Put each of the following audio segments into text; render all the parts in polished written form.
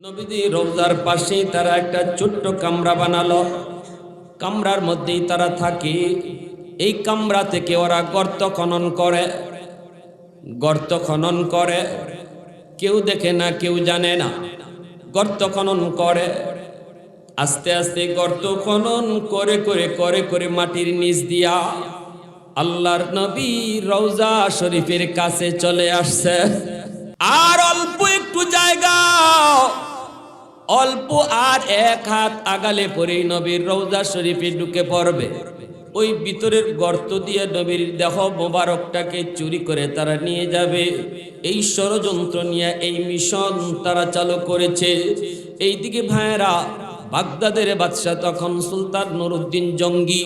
নবীজি রওজার পাশেই তারা একটা ছোট্ট কামরা বানালো। কামরার মধ্যেই তারা থাকে। এই কামরা থেকে ওরা গর্ত খনন করে। কেউ দেখে না, কেউ জানে না। গর্ত খনন করে, আস্তে আস্তে গর্ত খনন করে করে করে করে মাটির নিচ দিয়া আল্লাহর নবী রওজা শরীফের কাছে চলে আসছে। আর অল্প একটু জায়গা, অল্প আর এক হাত আগালে পরেই নবীর রওজা শরীফে ঢুকে পড়বে। ওই ভিতরের গর্ত দিয়ে নবীর দেহ মোবারকটাকে চুরি করে তারা নিয়ে যাবে। এই ষড়যন্ত্র নিয়ে এই মিশন তারা চালু করেছে। এইদিকে ভাইয়েরা, বাগদাদের বাদশাহ তখন সুলতান নুরউদ্দিন জঙ্গি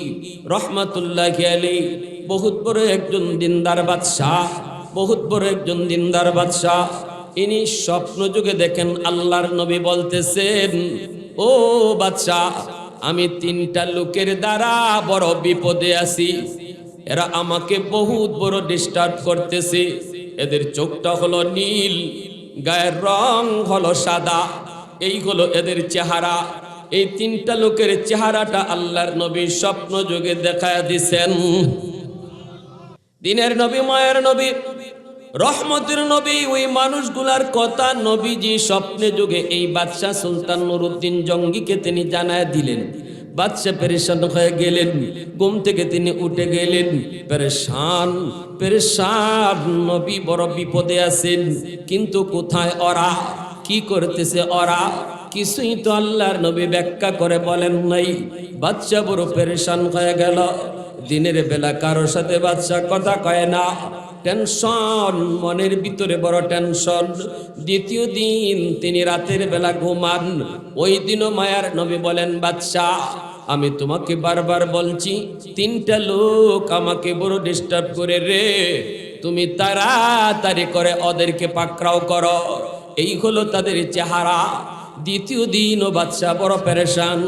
রহমাতুল্লাহি আলাইহি, বহুত বড় একজন দিনদার বাদশাহ, বহুত বড় একজন দিনদার বাদশাহ। ইনি স্বপ্ন যুগে দেখেন আল্লাহর নবী বলতেছেন, ও বাদশাহ, আমি তিনটা লোকের দ্বারা বড় বিপদে আছি। এরা আমাকে বহুত বড় ডিস্টার্ব করতেছে। এদের চোখটা হলো নীল, গায়ের রং হলো সাদা, এই হলো এদের চেহারা। এই তিনটা লোকের চেহারাটা আল্লাহর নবী স্বপ্ন যুগে দেখায় দিছেন। দিনের নবী, মায়ের নবী, রহমতের নবী, ওই মানুষগুলার কথা নবীজি স্বপ্নে যুগে এই বাদশাহ সুলতান নুরউদ্দিন জঙ্গিকে তিনি জানায় দিলেন। বাদশাহ পেরেশান হয়ে গেলেন, ঘুম থেকে তিনি উঠে গেলেন পেরেশান পেরেশান। নবী বড় বিপদে আছেন, কিন্তু কোথায় ওরা, কি করতেছে ওরা, কিছুই তো আল্লাহর নবী ব্যাখ্যা করে বলেন নাই। বাদশাহ বড় পেরেশান হয়ে গেল। দিনের বেলা কারোর সাথে বাদশাহ কথা কয় না, টেনশন, মনের ভিতরে বড় টেনশন। দ্বিতীয় দিন তিনি রাতের বেলা ঘুমান। ওই দিনও মায়ার নবী বলেন, বাদশাহ, আমি তোমাকে বারবার বলছি, তিনটা লোক আমাকে বড় ডিস্টার্ব করে রে, তুমি তাড়াতাড়ি করে ওদেরকে পাকড়াও করো। এই হলো তাদের চেহারা। দ্বিতীয় দিনও বাদশাহ বড় পেরেশান,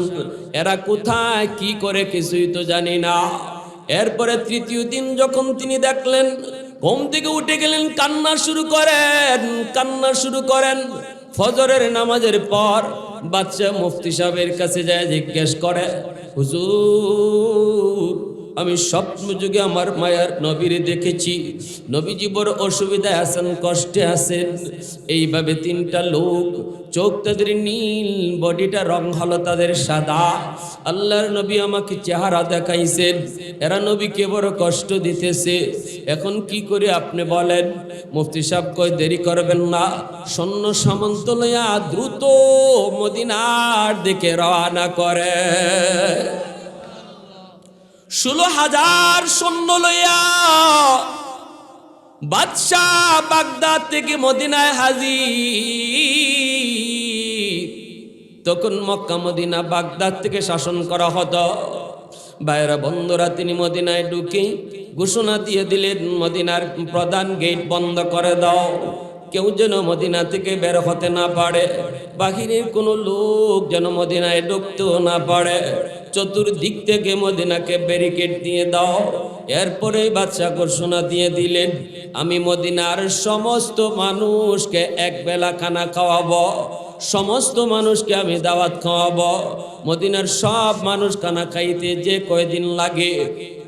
এরা কোথায় কি করে কিছুই তো জানি না। এরপরে তৃতীয় দিন যখন তিনি দেখলেন, ঘুম থেকে উঠে গেলেন, কান্না শুরু করেন। ফজরের নামাজের পর বাদশা মুফতি সাহেবের কাছে যায় জিজ্ঞেস করে, হুজুর, আমি স্বপ্ন যুগে আমার মায়ার নবীরে দেখেছি, নবীজি বড় অসুবিধায় আছেন, কষ্টে আছেন। এইভাবে তিনটা লোক, চোখ তাদের নীল, বডিটা রং হলো তাদের সাদা। আল্লাহর নবী আমাকে চেহারা দেখাইছেন, এরা নবীকে বড় কষ্ট দিতেছে। এখন কি করে আপনি বলেন? মুফতি সাহেব কয়, দেরি করবেন না, সৈন্য সামন্ত লইয়া দ্রুত মদিনার দিকে রওনা করে। 16,000 সৈন্য লইয়া বাদশাহ বাগদাদ থেকে মদিনায় হাজির। তখন মক্কা মদিনা বাগদাদ থেকে শাসন করা হতো। বাইরা বন্ধুরা, তিনি মদিনায় ঢুকে ঘোষণা দিয়ে দিলেন, মদিনার প্রধান গেট বন্ধ করে দাও, কেউ যেন মদিনা থেকে বের হতে না পারে, বাহিরের কোনো লোক যেন মদিনায় ঢুকতেও না পারে, চতুর্দিক থেকে মদিনাকে ব্যারিকেড দিয়ে দাও। এরপরে বাদশা ঘোষণা দিয়ে দিলেন, আমি মদিনার সমস্ত মানুষকে এক বেলা খানা খাওয়াবো, সমস্ত মানুষকে আমি দাওয়াত খাওয়াবো। মদিনার সব মানুষ খানা খাইতে যে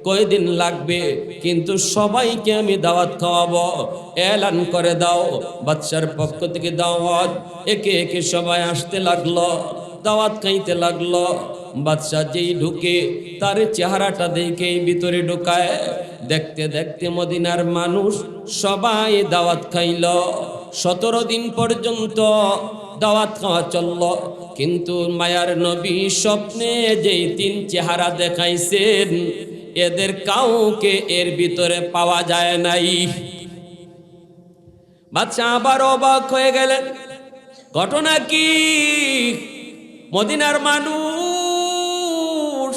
কয়দিন লাগবে, কিন্তু সবাইকে আমি দাওয়াত খাওয়াবো, এলান করে দাও। বাদশার পক্ষ থেকে দাওয়াত, একে একে সবাই আসতে লাগলো, দাওয়াত খাইতে লাগলো। বাদশা যেই ঢুকে তার চেহারাটা দেখে ভিতরে ঢুকায়। দেখতে দেখতে মদিনার মানুষ সবাই দাওয়াত খাইল। 17 দিন পর্যন্ত দাওয়াত খাওয়া চলল। কিন্তু মায়ার নবী স্বপ্নে যেই তিন চেহারা দেখাইছেন, এদের কাউকে এর ভিতরে পাওয়া যায় নাই। বাদশা আবার অবাক হয়ে গেলেন, ঘটনা কি? মদিনার মানুষ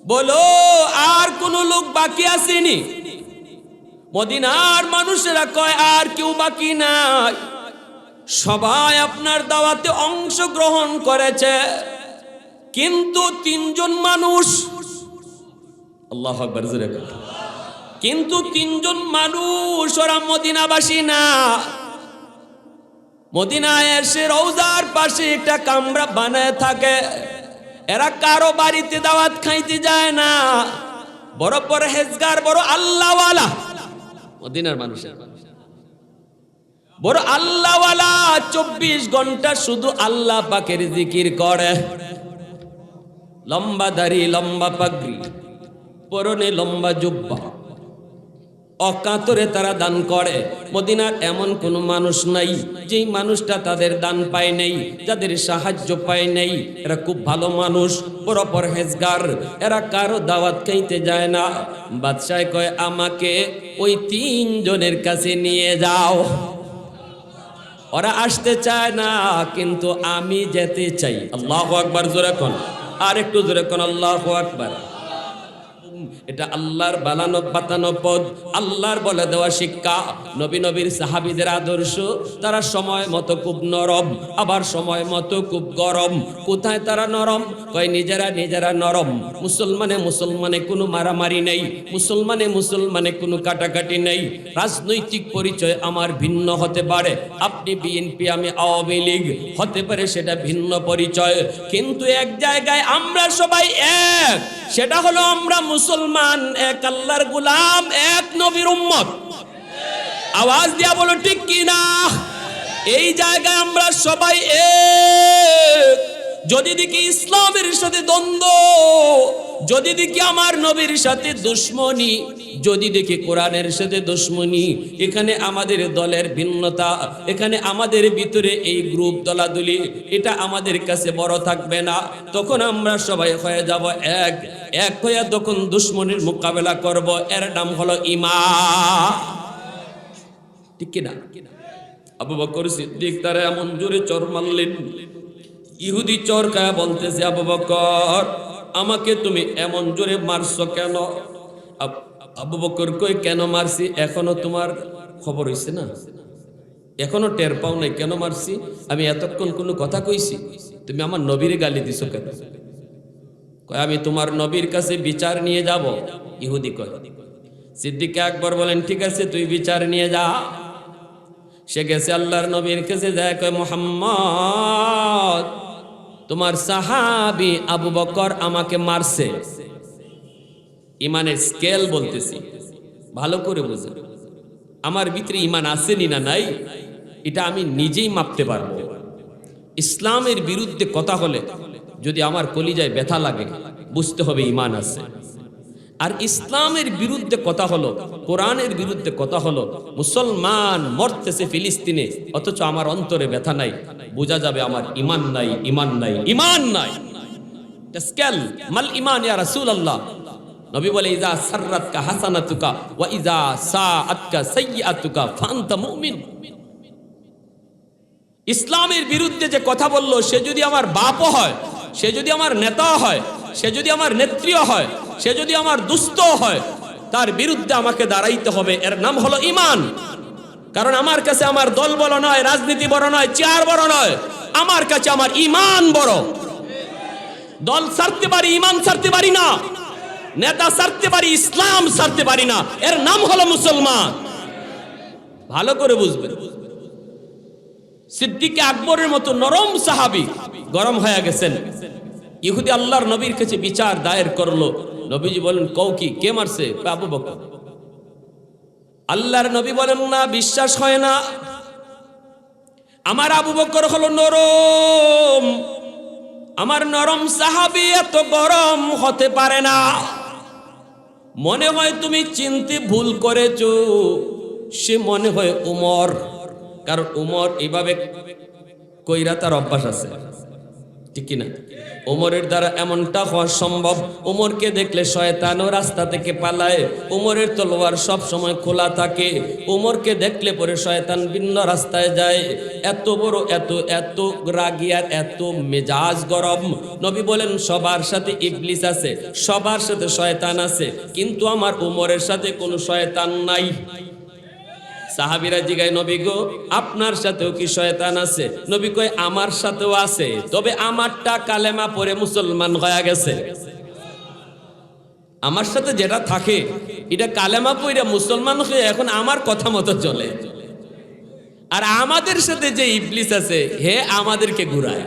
বলো, আর কোন লোক বাকি আসেনি? মদিনার মানুষেরা কয়, আর কেউ বাকি নাই, সবাই আপনার দাওয়াতে অংশগ্রহণ করেছে, কিন্তু তিনজন মানুষ, আল্লাহু আকবার, কিন্তু তিনজন মানুষ ওরা মদিনাবাসী না। মদিনায় এসে রওজার পাশে একটা কামরা বানায় থাকে। এরা কারো বাড়িতে দাওয়াত খাইতে যায় না, বড় পরহেজগার, বড় আল্লাহওয়ালা। মদিনার মানুষের বড় আল্লাহওয়ালা, 24 ঘন্টা শুধু আল্লাহ পাকের জিকির করে। লম্বা দাড়ি, লম্বা পাগড়ি, পরনে লম্বা জুব্বা, অকাতরে তারা দান করে। মদিনার এমন কোনো মানুষ নাই যেই মানুষটা তাদের দান পায় নাই, যাদের সাহায্য পায় নাই। এরা খুব ভালো মানুষ, বড় পরহেজগার। এরা কারো দাওয়াত খাইতে যায় না। বাদশাহ কয়, আমাকে ওই 3 জনের কাছে নিয়ে যাও। ওরা আসতে চায় না, কিন্তু আমি যেতে চাই। আল্লাহু আকবার, জোরে কোন, আর একটু জোরে কোন, আল্লাহু আকবার। এটা আল্লাহর বাতানো পদ, আল্লাহর বলে দেওয়া শিক্ষা। নবীর সাহাবীদের আদর্শ। তারা সময় মতো খুব নরম, আবার সময় মতো খুব গরম। কোথায় তারা নরম? কয় নিজেরা নরম। মুসলমানে কোনো মারামারি নেই, মুসলমানে কোনো কাটাকাটি নেই। রাজনৈতিক পরিচয় আমার ভিন্ন হতে পারে, আপনি বিএনপি, আমি আওয়ামী লীগ, হতে পারে সেটা ভিন্ন পরিচয়, কিন্তু এক জায়গায় আমরা সবাই এক। সেটা হলো আমরা মুসলমান, এক আল্লাহর গোলাম, এক নবীর উম্মত। আওয়াজ দিয়া বলো ঠিক কি না? এই জায়গায় আমরা সবাই এক। যদি দেখি ইসলামের সাথে দ্বন্দ্ব, যদি দেখি আমার নবীর সাথে দুশ্মনী, যদি দেখি কোরআনের সাথে দুশ্মনী, এখানে আমাদের দলের ভিন্নতা, এখানে আমাদের ভিতরে এই গ্রুপ দলাদলি, এটা আমাদের কাছে বড় থাকবে না। তখন আমরা সবাই হয়ে যাব এক হয়ে তখন দুশ্মনের মোকাবেলা করব। এর নাম হলো ঈমান। ঠিক কিনা? আবু বকর সিদ্দিক তারা এমন জোরে চর মারলেন, ইহুদি চর খায়া বলতেছে, আবু বকর, আমাকে তুমি এমন জোরে মারছো কেন? আবু বকর কই, কেন মারছি এখনো তোমার খবর হইছে না? এখনো টের পাও নাই কেন মারছি? আমি এতক্ষণ কোনো কথা কইছি, তুমি আমার নবীর গালি দিছো কেন? কয়, আমি তোমার নবীর কাছে বিচার নিয়ে যাব। ইহুদি কয়। সিদ্দিক আকবর বলেন, ঠিক আছে, তুই বিচার নিয়ে যা। সে গেছে আল্লাহর নবীর কাছে, যায়, কয়, মুহাম্মদ, তোমার সাহাবী আবু বকর আমাকে মারছে। ইমানের স্কেল বলতেছি, ভালো করে বুঝুন। আমার ভিতরে ইমান আছে না নাই, এটা আমি নিজেই মাপতে পারবো। ইসলামের বিরুদ্ধে কথা হলে যদি আমার কলিজায় ব্যথা লাগে, বুঝতে হবে ইমান আছে। আর ইসলামের বিরুদ্ধে কথা হলো, কোরআনের বিরুদ্ধে কথা হলো, মুসলমান মরতেছে ফিলিস্তিনে, অথচ আমার অন্তরে ব্যথা নাই, বোঝা যাবে আমার ইমান নাই, ইমান নাই, ইমান নাই। স্কেল মাল ইমান ইয়া রাসূলুল্লাহ। নবী বলে, ইজা সাররাতকা হাসানাতুকা ওয়া ইজা সাআতকা সাইয়্যাতুকা ফাআনতা মুমিন। ইসলামের বিরুদ্ধে যে কথা বলল, সে যদি আমার বাপও হয়, সে যদি আমার নেতা হয়, সে যদি আমার নেত্রীও হয়, সে যদি আমার দুস্থ হয়, তার বিরুদ্ধে আমাকে দাঁড়াইতে হবে। এর নাম হলো ঈমান। কারণ আমার কাছে আমার দল বড় নয়, রাজনীতি বড় নয়, চেয়ার বড় নয়, আমার কাছে আমার ঈমান বড়। দল ছাড়তে পারি, ঈমান ছাড়তে পারি না। নেতা ছাড়তে পারি, ইসলাম ছাড়তে পারি না। এর নাম হলো মুসলমান। ভালো করে বুঝবেন। সিদ্দিক আকবরের মতো নরম সাহাবী গরম হয়ে গেছেন। ইহুদি আল্লাহর নবীর কাছে বিচার দায়ের করলো। নবীজি বলেন, কও কি, কে মারছে? আবু বকর। আল্লাহর নবী বলেন, না, বিশ্বাস হয় না। আমার আবু বকর হলো নরম, আমার নরম সাহাবী এত গরম হতে পারে না। মনে হয় তুমি চিনতে ভুল করেছো। সে মনে হয় উমর, কারণ উমর এইভাবে কইরা তার অভ্যাস আছে, ঠিক কিনা? উমরের দ্বারা এমনটা হওয়া সম্ভব, উমরকে দেখলে শয়তানও রাস্তা থেকে পালায়। উমরের তলোয়ার সব সময় খোলা থাকে, উমরকে দেখলে পরে শয়তান ভিন্ন রাস্তায় যায়। এত বড়, এত রাগী আর এত মেজাজ গরম। নবী বলেন, সবার সাথে ইবলিস আছে, সবার সাথে শয়তান আছে, কিন্তু আমার উমরের সাথে কোনো শয়তান নাই। সাহাবীরা জিগায়, নবী গো, আপনার সাথেও কি শয়তান আছে? নবী কয়, আমার সাথেও আছে, তবে আমারটা কালেমা পড়ে মুসলমান হয়ে গেছে। আমার সাথে যেটা থাকে, এটা কালেমা পড়ে মুসলমান হয়ে এখন আমার কথা মতো চলে। আর আমাদের সাথে যে ইবলিস আছে হে আমাদেরকে ঘুরায়,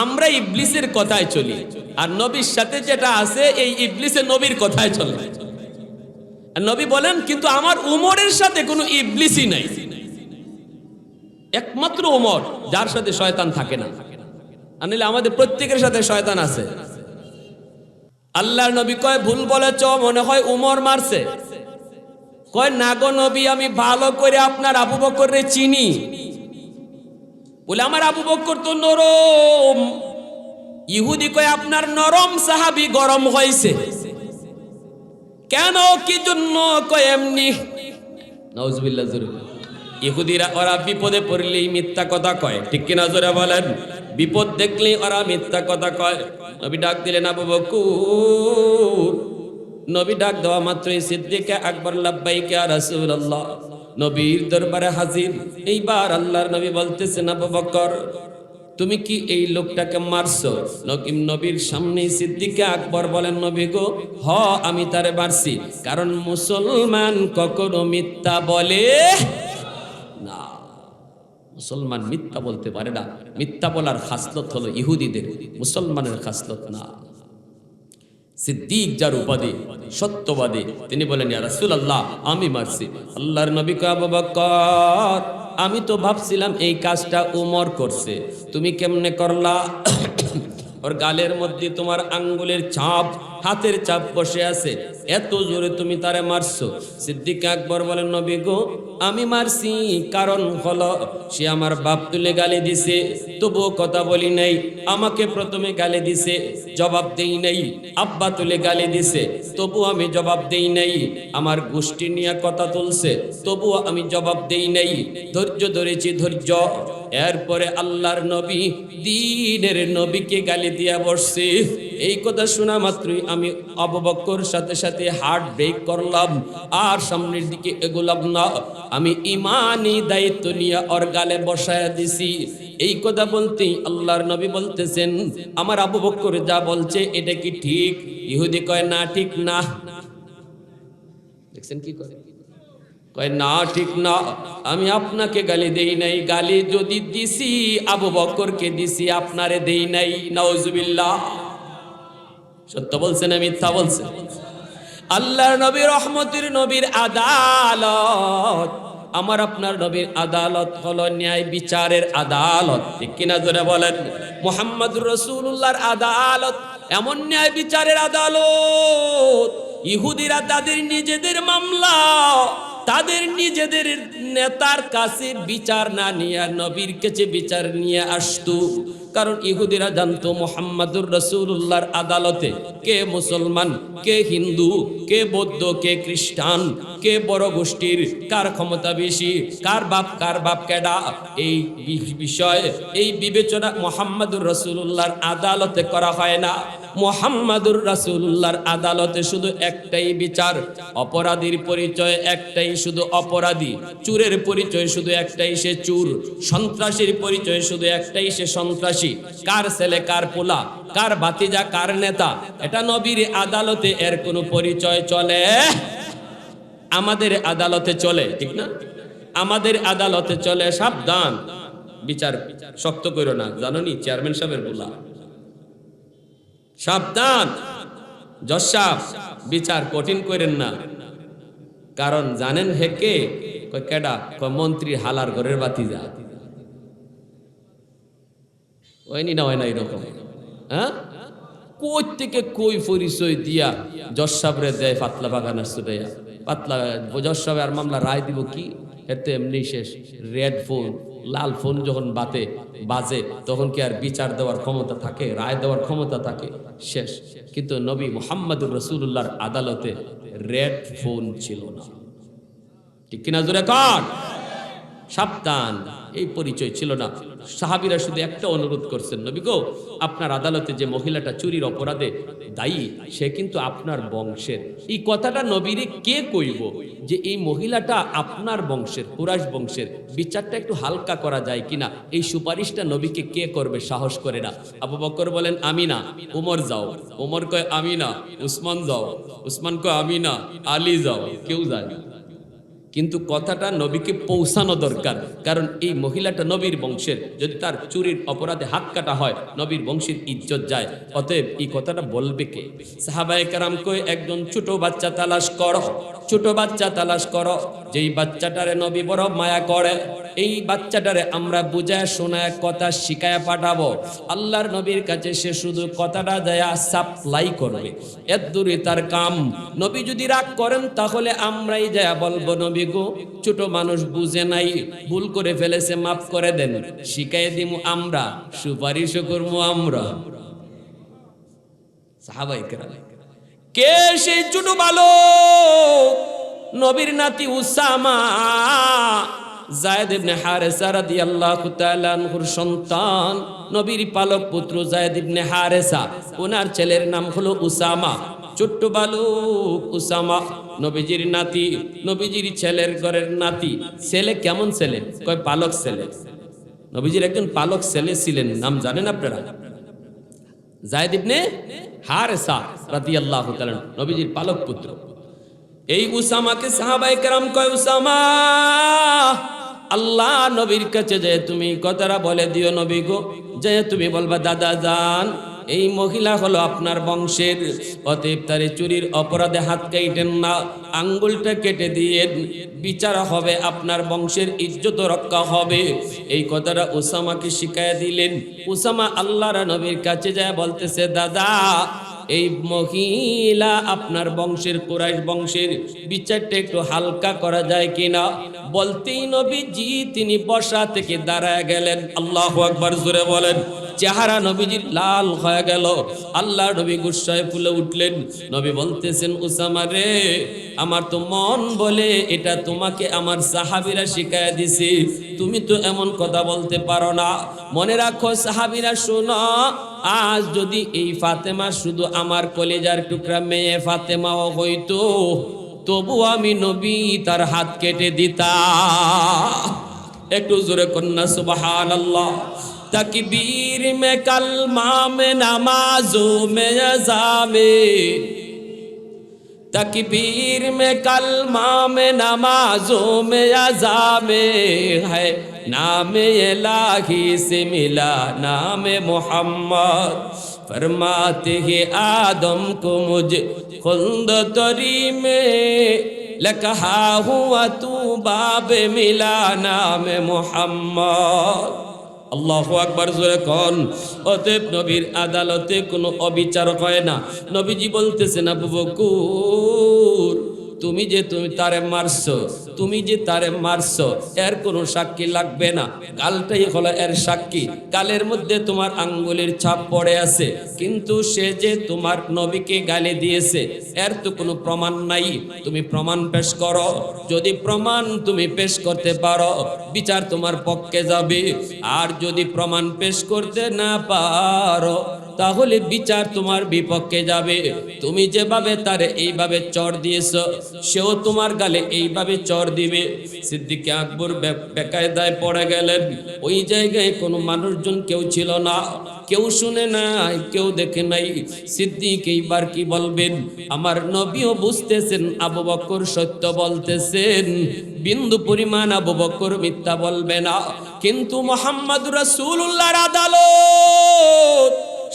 আমরা ইবলিসের কথায় চলি। আর নবীর সাথে যেটা আছে এই ইবলিসের নবীর কথায় চলে। আর নবী বলেন কিন্তু আমার উমরের সাথে কোনো ইবলিসই নাই, একমাত্র উমর যার সাথে শয়তান থাকে না। আনিলে আমাদের প্রত্যেকের সাথে শয়তান আছে। আল্লাহর নবী কয় ভুল বলেছ, মনে হয় উমর মারছে। কয় না গো নবী, আমি ভালো করে আপনার আবু বকররে চিনি। বলে আমার আবু বকর তো নরম। ইহুদি কয় আপনার নরম সাহাবী গরম হয়েছে কেন, কি জন্য? কয় এমনি। নাউজুবিল্লাহ। জোরে ইহুদিরা ওরা বিপদে পড়লেই মিথ্যা কথা কয়, ঠিক কিনা জোরে বলেন? বিপদ দেখলেই ওরা মিথ্যা কথা কয়। নবী ডাক দিলেন আবু বকর। নবী ডাক দেওয়া মাত্রই সিদ্দিক আকবর লাব্বাইক ইয়া রাসূলুল্লাহ নবীর দরবারে হাজির। এইবার আল্লাহর নবী বলতেছেন আবু বকর তুমি কি এই লোকটাকে মারছো? নবীর সামনে সিদ্দিক আকবর বলেন নবী গো হ আমি তারে মারছি, কারণ মুসলমান কখনো মিথ্যা বলে না। মুসলমান মিথ্যা বলতে পারে না। মিথ্যা বলার খাসলত হলো ইহুদিদের, মুসলমানের খাসলত না। সিদ্দিক যার উপাধি সত্যবাদী, তিনি বলেন ইয়া রাসূলুল্লাহ আমি মারছি। আল্লাহর নবী কয় আবু বকর আমি তো ভাবছিলাম এই কাজটা উমর করছে, তুমি কেমনে করলা? ওর গালের মধ্যে তোমার আঙ্গুলের ছাপ, হাতের ছাপ বসে আছে, এত জোরে তুমি তারে মারছো। সিদ্দিক আকবর বলেন নবী গো আমি মারছি কারণ হলো সে আমার বাপ তুলে গালি দিছে, তবুও কথা বলি নাই। আমাকে প্রথমে গালি দিছে, জবাব দেই নাই। আব্বা তুলে গালি দিছে, তবুও আমি জবাব দেই নাই। আমার গোষ্ঠী নিয়ে কথা তুলছে, তবুও আমি জবাব দেই নাই। ধৈর্য ধরেছি, ধৈর্য। এরপরে আল্লাহর নবী দ্বীনের নবীকে গালি দিয়া বসছে। এই কথা শোনা মাত্রই আমি আবু বকর সাথে সাথে হার্ট ব্রেক করলাম, আর সামনের দিকে এগোলাম না। আমি ইমানি দায়িত্ব নিয়ে ওর গালে বসায়া দিছি। এই কথা বলতেই আল্লাহর নবী বলতেছেন আমার আবু বকর যা বলছে এটা কি ঠিক? ইহুদি কয় না ঠিক না। দেখছেন কি করে? কয় না ঠিক না, আমি আপনাকে গালি দেই নাই। গালি যদি দিছি আবু বকরকে দিছি, আপনারে দেই নাই। নাউজুবিল্লাহ। সত্য বলছে না মিথ্যা বলছে? আল্লাহর নবী রহমতের নবীর আদালত, আমার আপনার নবীর আদালত হলো ন্যায় বিচারের আদালত, ঠিক কিনা জোরে বলেন? মুহাম্মদুর রাসূলুল্লাহর আদালত এমন ন্যায় বিচারের আদালত, ইহুদিরা তাদের নিজেদের মামলা তাদের নিজেদের নেতার কাছে বিচার না নিয়ে নবীর কাছে বিচার নিয়ে আসতো। কারণ ইহুদিরা জানতো মুহাম্মদুর রাসূলুল্লাহর আদালতে কে মুসলমান, কে হিন্দু, কে বৌদ্ধ, কে খ্রিস্টান, কে বড় গোষ্ঠীর, কার ক্ষমতা বেশি, কার বাপ কেডা, এই বিষয় এই বিবেচনা মুহাম্মদুর রাসূলুল্লাহর আদালতে করা হয় না। মুহাম্মদুর রাসূলুল্লাহর আদালতে শুধু একটাই বিচার, অপরাধীর পরিচয় একটাই, শুধু অপরাধী। চুরের পরিচয় শুধু একটাই, সে চুর। সন্ত্রাসীর পরিচয় শুধু একটাই, সে সন্ত্রাসী। কার ছেলে, কার পোলা, কার ভাতিজা, কার নেতা, এটা নবীর আদালতে এর কোনো পরিচয় চলে? আমাদের আদালতে চলে, ঠিক না? আমাদের আদালতে চলে। সাবধান, বিচার শক্ত করো না, জানোনি চেয়ারম্যান সাহেবের বলা। সাবধান জজ সাহেব, বিচার কঠিন করেন না। কারণ জানেন হে কে? কয় কেডা? কয় মন্ত্রী হালার ঘরের বাতিজা। হয়নি না, হয় না এরকম? হ্যাঁ, কই থেকে কই পরিচয় দিয়া জজ সাহেবরে দেয় পাতলা বাগানের সুদাইয়া। পাতলা জজ সাহেব আর মামলা রায় দিব কি? এতে এমনি শেষ। রেড ফোন, লাল ফোন যখন বাজে তখন কি আর বিচার দেওয়ার ক্ষমতা থাকে, রায় দেওয়ার ক্ষমতা থাকে? শেষ। কিন্তু নবী মুহাম্মদুর রাসূলুল্লাহর আদালতে রেড ফোন ছিল না, ঠিক কিনা জোরে কর? সাবধান, এই পরিচয় ছিল না। সাহাবীরা শুধু একটা অনুরোধ করছেন, নবী গো আপনার আদালতে যে মহিলাটা চুরির অপরাধে দায়ী, সে কিন্তু আপনার বংশের। এই কথাটা নবীরে কে কইব যে এই মহিলাটা আপনার বংশের, কুরাইশ বংশের, বিচারটা একটু হালকা করা যায় কিনা, এই সুপারিশটা নবীকে কে করবে? সাহস করে না। আবু বকর বলেন আমি না। উমর যাও। উমর কয় আমি না। উসমান যাও। উসমান কয় আমি না। আলী যাও। কেউ যায় না। কিন্তু কথাটা নবীকে পৌঁছানো দরকার, কারণ এই মহিলাটা নবীর বংশের, যদি তার চুরির অপরাধে হাত কাটা হয় নবীর বংশের ইজ্জত যায়, অতএব এই কথাটা বলবে কে? সাহাবায়ে কেরাম কই, একজন ছোট বাচ্চা তালাশ করো, ছোট বাচ্চা তালাশ করো, যেই বাচ্চাটারে নবী বড় মায়া করে, এই বাচ্চাটারে আমরা বুঝায় শোনায় কথা শিখায় পাঠাবো, আল্লাহর নবীর কাছে সে শুধু কথাটা দেয়া সাপ্লাই করবে, এত দূরে তার কাম। নবী যদি রাগ করেন তাহলে আমরাই যায় বলবো, নবী গো, ছোট মানুষ বুঝে নাই, ভুল করে ফেলেছে, মাফ করে দেন, শিখাই দিমু আমরা, সুপারিশও করবো আমরা। সাহাবায়ে কেরাম, কে সেই ছোট বালক? নবীর নাতি উসামা, যায়েদ ইবনে হারেসা রাদিয়াল্লাহু তাআলা আনহুর সন্তান, নবীর পালক পুত্র যায়েদ ইবনে হারেসা, ওনার ছেলের নাম হলো উসামা। ছোট্ট বালক উসামা নবীজির নাতি, নবীজির ছেলের ঘরের নাতি। ছেলে কেমন ছেলে? কয় পালক ছেলে। নবীজির একজন পালক ছেলে ছিলেন, নাম জানেন আপনারা? যায়েদ ইবনে হারেসা রাদিয়াল্লাহু তাআলা, নবীজির পালক পুত্র। এই উসামাকে সাহাবায়ে কেরাম কয়, উসামা, আল্লাহ নবীর কাছে যে তুমি কথাটা বলে দিও, নবী গো, যে তুমি বলবা, দাদা জান, এই মহিলা হলো আপনার বংশের, অতএব তারে চুরির অপরাধে হাত কাটেন না, আঙ্গুলটা কেটে দিয়ে বিচার হবে, আপনার বংশের ইজ্জত রক্ষা হবে। এই কথাটা উসামাকে শিখায় দিলেন। উসামা আল্লাহর নবীর কাছে যায় বলতেছে, দাদা, এই মহিলা আপনার বংশের, কুরাইশ বংশের, বিচারটা একটু হালকা করা যায় কিনা? বলতেই নবীজি তিনি বসা থেকে দাঁড়ায় গেলেন। আল্লাহু আকবার, জোরে বলেন। চেহারা নবীজির লাল হয়ে গেল, আল্লাহ নবী গুসায় ফুলে উঠলেন। নবী বলতেছেন, উসামা রে, আমার তো মন বলে এটা তোমাকে আমার সাহাবীরা শিখায় দিছে, তুমি তো এমন কথা বলতে পারো না। মনে রাখো সাহাবীরা, শোনো, আজ যদি এই ফাতেমা শুধু আমার কলিজার টুকরা মেয়ে ফাতেমাও হইতো, তবু আমি নবী তার হাত কেটে দিতাম। একটু জোরে কন্যা সুবহানাল্লাহ। तकबीर में कलमा में नमाजों में अज़ामे, तकबीर में कलमा में नमाजों में अज़ामे है, नाम इलाही से मिला नाम मोहम्मद, फरमाते हैं आदम को मुझ खुल्द तरी में लकहा हुआ तू बाब मिला नाम मोहम्मद। আল্লাহু আকবার, জোরে কোন। অতএব নবীর আদালতে কোনো অবিচার হয় না। নবীজি বলতেছেন, আবু বকর, তুমি যে তারে মারছো, তুমি যে তারে মারছো, এর কোনো সাক্ষী লাগবে না, গালটাই হলো এর সাক্ষী। গালের মধ্যে তোমার আঙ্গুলের ছাপ পড়ে আছে, কিন্তু সে যে তোমার নবীকে গালি দিয়েছে এর তো কোনো প্রমাণ নাই। তুমি প্রমাণ পেশ করো, যদি প্রমাণ তুমি পেশ করতে পারো বিচার তোমার পক্ষে যাবে, আর যদি প্রমাণ পেশ করতে না পারো তাহলে বিচার তোমার বিপক্ষে যাবে। তুমি যেভাবে তারে এইভাবে চড় দিয়েছো, সেও তোমার গালে এইভাবে চড় দিবে। সিদ্দিক আকবর বেকায়দায় পড়ে গেলেন। ওই জায়গায় কোনো মানুষজন কেউ ছিল না, কেউ শুনে নাই, কেউ দেখে নাই। সিদ্দিক এইবার কি বলবেন? আমার নবীও বুঝতেছেন আবু বকর সত্য বলতেছেন, বিন্দু পরিমাণ আবু বকর মিথ্যা বলবে না। কিন্তু মুহাম্মদুর রাসূলুল্লাহর আদালত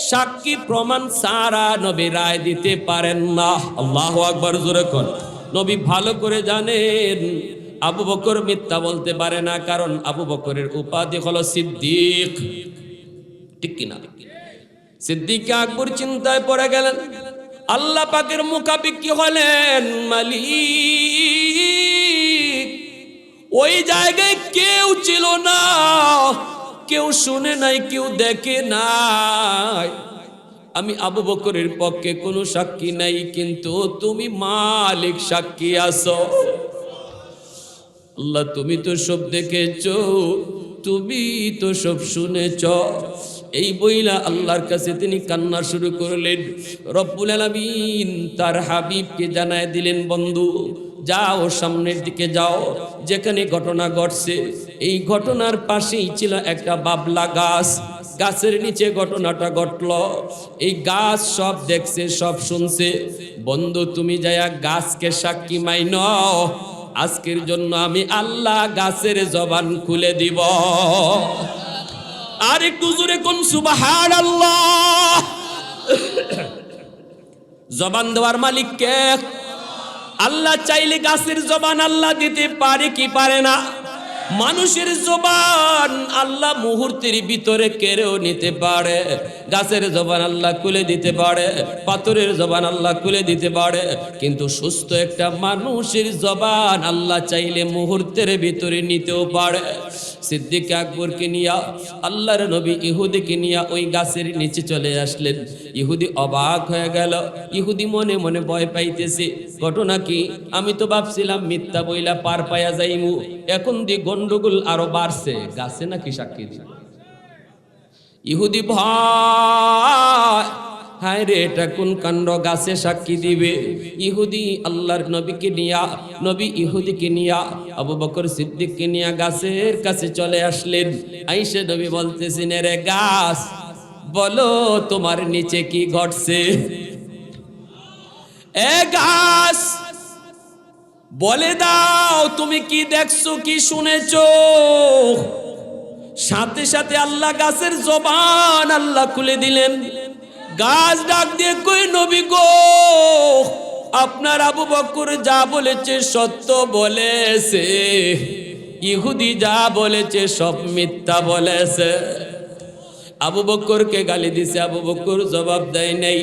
সাক্ষী প্রমাণ ছাড়া নবী রায় দিতে পারেন না। আল্লাহু আকবার, জোরে কোন। নবী ভালো করে জানেন আবু বকর মিথ্যা বলতে পারে না, কারণ আবু বকরের উপাধি হলো সিদ্দিক, ঠিক কিনা? সিদ্দিক আকবর চিন্তায় পড়ে গেলেন। আল্লাহ পাকের মুখাপেক্ষী হলেন মালিক। ওই জায়গায় কেউ ছিল না, কেউ শুনে নাই, কেউ দেখে নাই। আমি আবু বকরের পক্ষে কোনো সাক্ষী নাই, কিন্তু তুমি মালিক সাক্ষী আছো। আল্লাহ, তুমি তো সব দেখেছো, তুমি তো সব শুনেছ। এই বইলা আল্লাহর কাছে তিনি কান্না শুরু করলেন। রব্বুল আলামিন তার হাবিবকে জানায় দিলেন, বন্ধু যাও, সামনের দিকে যাও, যেখানে ঘটনা ঘটছে এই ঘটনার পাশেই ছিল একটা বাবলা গাছ, গাছের নিচে ঘটনাটা ঘটল। এই গাছ সব দেখছে, সব শুনছে। বন্ধু তুমি যায়া গাছকে সাক্ষী মাইনো, আজকের জন্য আমি আল্লাহ গাছের জবান খুলে দিব। আর একটু জোরে কোন সুবহানাল্লাহ। জবান দেওয়ার মালিক কে? আল্লাহ চাইলে গাছের জবান আল্লাহ দিতে পারে কি পারে না? মানুষের জবান আল্লাহ মুহূর্তের ভিতরে কেড়েও নিতে পারে। গাছের জবান আল্লাহ খুলে দিতে পারে, পাথরের জবান আল্লাহ খুলে দিতে পারে, কিন্তু সুস্থ একটা মানুষের জবান আল্লাহ চাইলে মুহূর্তের ভিতরে নিতেও পারে। সিদ্দিক আকবরকে নিয়া আল্লাহর নবী ইহুদিকে নিয়া ওই গাছের নিচে চলে আসলেন। ইহুদি অবাক হয়ে গেল। ইহুদি মনে মনে ভয় পাইতেছে। ঘটনা কি? আমি তো ভাবছিলাম মিথ্যা বইলা পার পায়া যাইমু, এখন দি গন্ডগোল আরো বাড়ছে। গাছে নাকি সাক্ষী দিল। ইহুদি ভয়, হায় রে এটা কোন কাণ্ড, গাছে সাক্ষী দিবে। ইহুদি আল্লাহর নবীকে নিয়া, নবী ইহুদিকে নিয়া, আবু বকর সিদ্দিককে নিয়া গাছের কাছে চলে আসলেন। আইসা নবী বলতেছেন, রে গাছ, বলো তোমার নিচে কি ঘটছে? এ গাছ, বলে দাও তুমি কি দেখছো, কি শুনেছো? সাথে সাথে আল্লাহ গাছের জবান আল্লাহ খুলে দিলেন। গাছ ডাক দিয়ে কই, নবী গো, আপনার আবু বকর যা বলেছে সত্য বলেছে, ইহুদি যা বলেছে সব মিথ্যা বলেছে। আবু বকরকে গালি দিছে, আবু বকর জবাব দেয় নাই।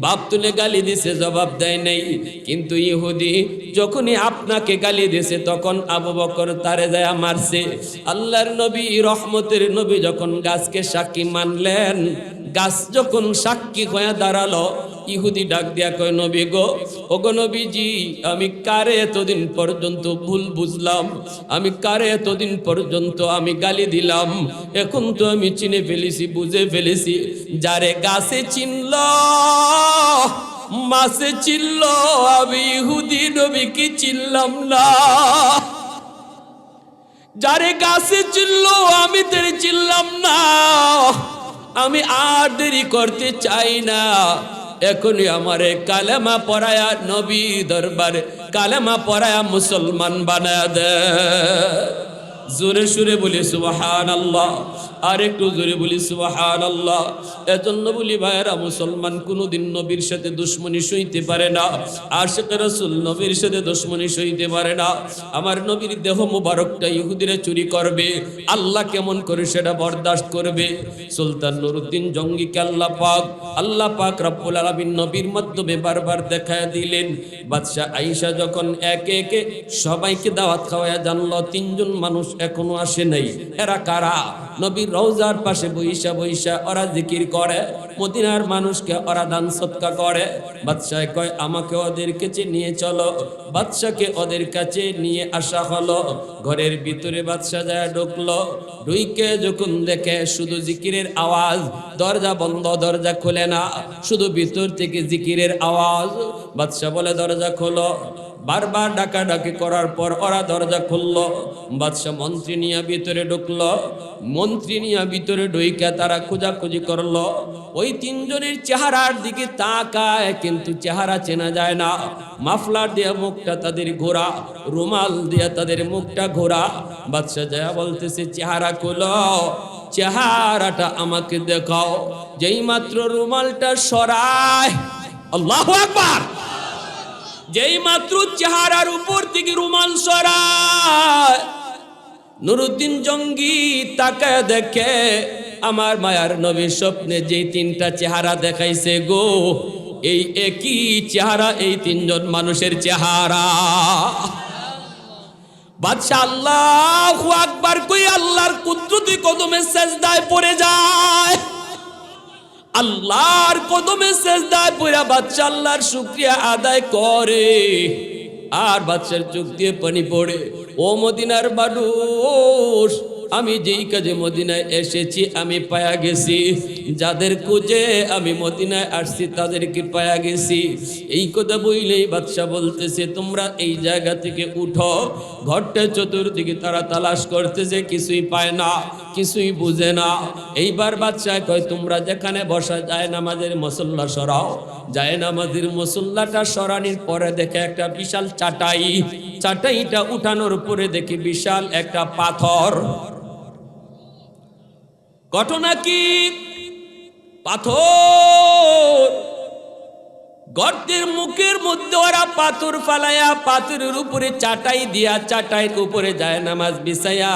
বাপ তুলে গালি দিছে, জবাব দেয় নাই। কিন্তু ইহুদি যখনই আপনাকে গালি দিছে তখন আবু বকর তারে যায় মারছে। আল্লাহর নবী রহমতের নবী যখন গাছকে সাক্ষী মানলেন, গাছ যখন সাক্ষী হয়ে দাঁড়ালো, ইহুদি ডাক দিয়া কয়, নবী গো, ওগো নবীজি, আমি কারে এতদিন পর্যন্ত ভুল বুঝলাম, আমি কারে এতদিন পর্যন্ত আমি গালি দিলাম, এখন তো আমি চিনে ফেলেছি, বুঝে ফেলেছি। যারে গাছে চিনল মাছে চিনল, আমি ইহুদি নবী কি চিনলাম না। যারে গাছে চিনল আমি তেরে চিনলাম না। আমি আর দেরি করতে চাই না, এখনই আমারে কালেমা পড়ায়া নবী দরবারে কালেমা পড়ায়া মুসলমান বানায়া দে। জোরে সুরে বলি সুবহানাল্লাহ, আর একটু জোরে বলি সুবহানাল্লাহ। এজন্য বলি ভাইয়েরা, মুসলমান কোনোদিন নবীর সাথে দুশ্মনী সইতে পারে না। আশিকে রাসূল নবীর সাথে দুশ্মনী সইতে পারে না। আমার নবীর দেহ মুবারকটা ইহুদিরা চুরি করবে, আল্লাহ কেমন করে সেটা বরদাস্ত করবে? সুলতান নুরউদ্দিন জঙ্গিকে আল্লাহ পাক রব্বুল আলামিন নবীর মাধ্যমে বারবার দেখায় দিলেন। বাদশা আয়েশা যখন একে একে সবাইকে দাওয়াত খাওয়ায়া জানলো তিনজন মানুষ এখনো আসে নাই, এরা কারা? নবীর রওজার পাশে বইসা বইসা ওরা জিকির করে, মদিনার মানুষকে ওরা দান সদকা করে। বাদশা কয়, আমাকে ওদের কাছে নিয়ে চলো। বাদশাকে ওদের কাছে নিয়ে আসা হলো। ঘরের ভিতরে বাদশা যায় ঢুকলো। ঢুইকে যখন দেখে শুধু জিকিরের আওয়াজ, দরজা বন্ধ, দরজা খোলে না, শুধু ভিতর থেকে জিকিরের আওয়াজ। বাদশা বলে, দরজা খোলো। বারবার ডাকাডাকি করার পর ওরা দরজা খুললো। বাদশাহ মন্ত্রী নিয়ে ভিতরে ঢুকলো। মন্ত্রী নিয়ে ভিতরে ঢুইকা তারা খোঁজাখুঁজি করলো। ওই তিনজনের চেহারার দিকে তাকায়, কিন্তু চেহারা চেনা যায় না। মাফলার দিয়া মুখটা তাদের ঘোরা, রুমাল দিয়া তাদের মুখটা ঘোরা। বাদশাহ যায় বলতেছে, চেহারা খুলো, চেহারাটা আমাকে দেখাও। যেই মাত্র রুমালটা সরায়, আল্লাহু আকবার, যেই মাত্র চেহারার উপর থেকে রুমাল সরায়, নুরউদ্দিন জঙ্গি তাকায় দেখে আমার মায়ার নবীর স্বপ্নে যেই তিনটা চেহারা দেখাইছে গো, এই একই চেহারা, এই তিনজন মানুষের চেহারা। বাদশা আল্লাহু আকবার কই আল্লাহর কুদরতি কদমে সেজদায় পড়ে যায়। আল্লাহর কদমে সেজদায় পড়া বাদশা আল্লাহর শুকরিয়া আদায় করে। আর বাদশার চোখ দিয়ে পানি পড়ে। ও মদিনার মানুষ, আমি যেই কাজে মদিনায় এসেছি আমি পায়া গেছি, যাদের খুঁজে আমি মদিনায় আসছি তাদেরকে পায়া গেছি। এই কথা বইলেই বাদশা বলতেছে তোমরা এই জায়গা থেকে উঠো। ঘরটা চতুর্দিকে তারা তালাশ করতেছে, কিছুই পায় না, কিছুই বুঝে না। এইবার বাদশা কয় তোমরা যেখানে বসা যায় নামাজের মুসল্লা সরাও। যায় নামাজের মুসল্লাটা সরানোর পরে দেখে একটা বিশাল চাটাই, চাটাইটা উঠানোর পরে দেখি বিশাল একটা পাথর। ঘটনা কি? পাথর গর্তের মুখের মধ্যে ওরা পাথর ফালাইয়া পাথরের উপরে চাটাই দিয়া চাটাইয়ের উপরে যায় নামাজ বিছাইয়া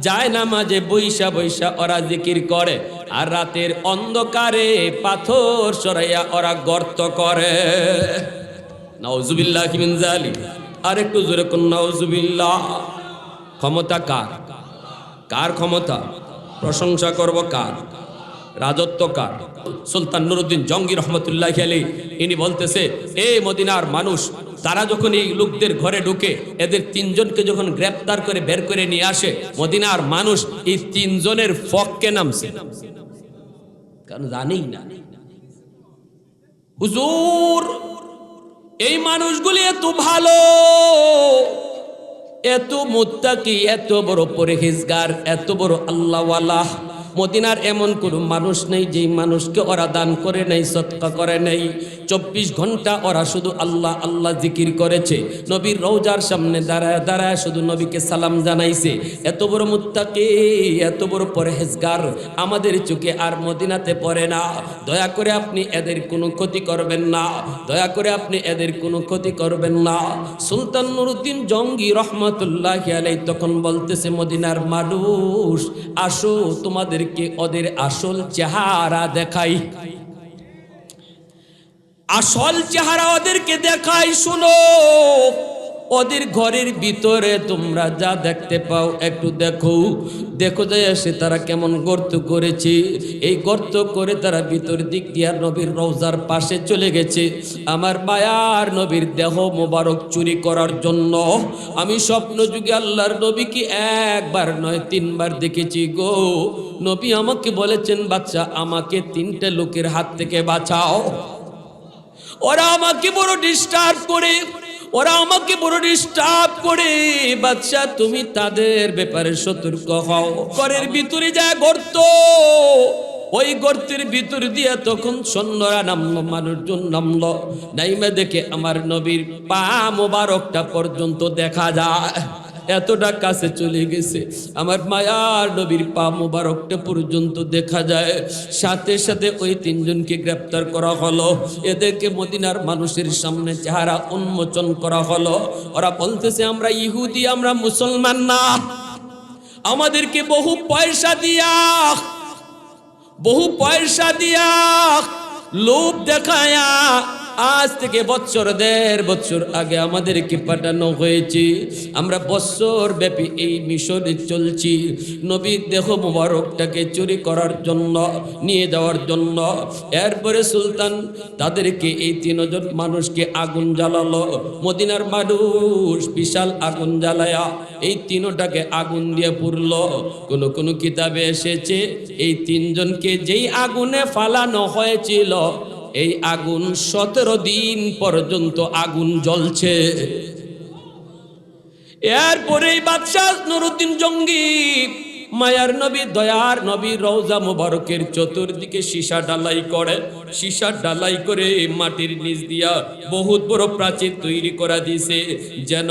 যায় নামাজে বৈশা বৈশা ওরা জিকির করে। আর রাতের অন্ধকারে পাথর সরাইয়া ওরা গর্ত করে। নাউজুবিল্লাহি মিন যালিক। আর একটু জোরে কোন নাউজুবিল্লাহ। ক্ষমতা কার? কার ক্ষমতা? প্রশংসা করব কার? রাজত্ব কার? সুলতান নুরউদ্দিন জঙ্গি রহমতুল্লাহি আলাইহি ইনি বলতেছে এই মদিনার মানুষ তারা যখন এই লোকদের ঘরে ঢুকে এদের তিনজনকে যখন গ্রেফতার করে বের করে নিয়ে আসে, মদিনার মানুষ এই তিনজনের পক্ষে নামছে, কারণ জানেই না হুজুর এই মানুষগুলি এত ভালো, এত মুত্তাকি, এত বড় পরহেজগার, এত বড় আল্লাহওয়ালা। মদিনার এমন কোন মানুষ নেই যেই মানুষকে ওরা দান করে নাই, সদকা করে নাই। 24 ঘন্টা ওরা শুধু আল্লাহ আল্লাহ জিকির করেছে। নবীর রওজার সামনে দাঁড়ায় দাঁড়ায় শুধু নবীকে সালাম জানাইছে। এত বড় মুত্তাকি, এত বড় পরহেজগার আমাদের চোখে আর মদিনাতে পড়ে না। দয়া করে আপনি এদের কোনো ক্ষতি করবেন না, দয়া করে আপনি এদের কোনো ক্ষতি করবেন না। সুলতান নুরউদ্দিন জঙ্গি রহমতুল্লাহি আলাইহি তখন বলতেছে মদিনার মানুষ আসো তোমাদেরকে ওদের আসল চেহারা দেখাই, আসল চেহারা ওদেরকে দেখাই। শুনো, ওদের ঘরের ভিতরে তোমরা যা দেখতে পাও একটু দেখো, দেখো যে এসে তারা কেমন গর্ত করেছে। এই গর্ত করে তারা ভিতর দিক দিয়ে নবীর রওজার পাশে চলে গেছে আমার মায়ার নবীর দেহ মোবারক চুরি করার জন্য। আমি স্বপ্ন যুগে আল্লাহর নবীকে একবার নয় 3 বার দেখেছি গো। নবী আমাকে বলেছেন বাচ্চা আমাকে 3টে লোকের হাত থেকে বাঁচাও। ওরা আমাকে বড় ডিস্টার্ব করে, ওরা আমাকে বড় ডিস্টার্ব করে। বাদশা তুমি তাদের ব্যাপারে সতর্ক হও। ঘরের ভিতরে যায় গর্ত, ওই গর্তের ভিতর দিয়ে তখন সৈন্যরা নামলো, মানুষজন নামলো। নাইমা দেখে আমার নবীর পা মোবারকটা পর্যন্ত দেখা যায়, এতটা কাছে চলে গেছে আমার মায়ার নবীর পা মোবারকটা পর্যন্ত দেখা যায়। সাথে সাথে ওই 3 জনকে গ্রেফতার করা হলো, এদেরকে মদিনার মানুষের সামনে চেহারা উন্মোচন করা হলো। ওরা বলতেছে আমরা ইহুদি, আমরা মুসলমান না। আমাদেরকে বহু পয়সা দিয়া লোভ দেখায়া আজ থেকে বছর 1.5 বছর আগে আমাদেরকে পাঠানো হয়েছে। আমরা বছর ব্যাপী এই মিশনে চলছি নবীর দেহ মুবারকটাকে চুরি করার জন্য, নিয়ে যাওয়ার জন্য। এরপরে সুলতান তাদেরকে এই 3 জন মানুষকে আগুন জ্বালালো। মদিনার মানুষ বিশাল আগুন জ্বালায়া এই 3টাকে আগুন দিয়ে পুরলো। কোন কিতাবে এসেছে এই 3 জনকে যেই আগুনে ফালানো হয়েছিল এই আগুন 17 দিন পর্যন্ত আগুন জ্বলছে। এরপরেই বাদশাহ নুরউদ্দিন জঙ্গি মায়ার নবী দয়ার নবী রওজা মুবারকের চতুর্দিকে সীসা ঢালাই করে, সীসা ঢালাই করে মাটির নিচ দিয়া বহুত বড় প্রাচীর তৈরি করা দিয়েছে, যেন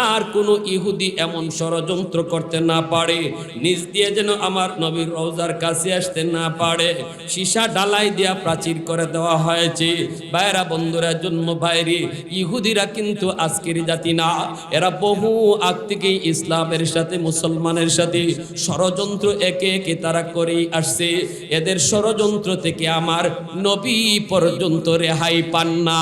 আর কোনো ইহুদি এমন ষড়যন্ত্র করতে না পারে, নিচ দিয়ে যেন আমার নবীর রওজার কাছে আসতে না পারে। সীসা ঢালাই দিয়া প্রাচীর করে দেওয়া হয়েছে। ভাইরা বন্ধুরা, জন্ম ভাইরি, ইহুদিরা কিন্তু আজকের জাতি না, এরা বহু আগ থেকেই ইসলামের সাথে মুসলমানের সাথে ষড়যন্ত্র একে একে তারা করেই আসছে। এদের ষড়যন্ত্র থেকে আমার নবী পর্যন্ত রেহাই পান না।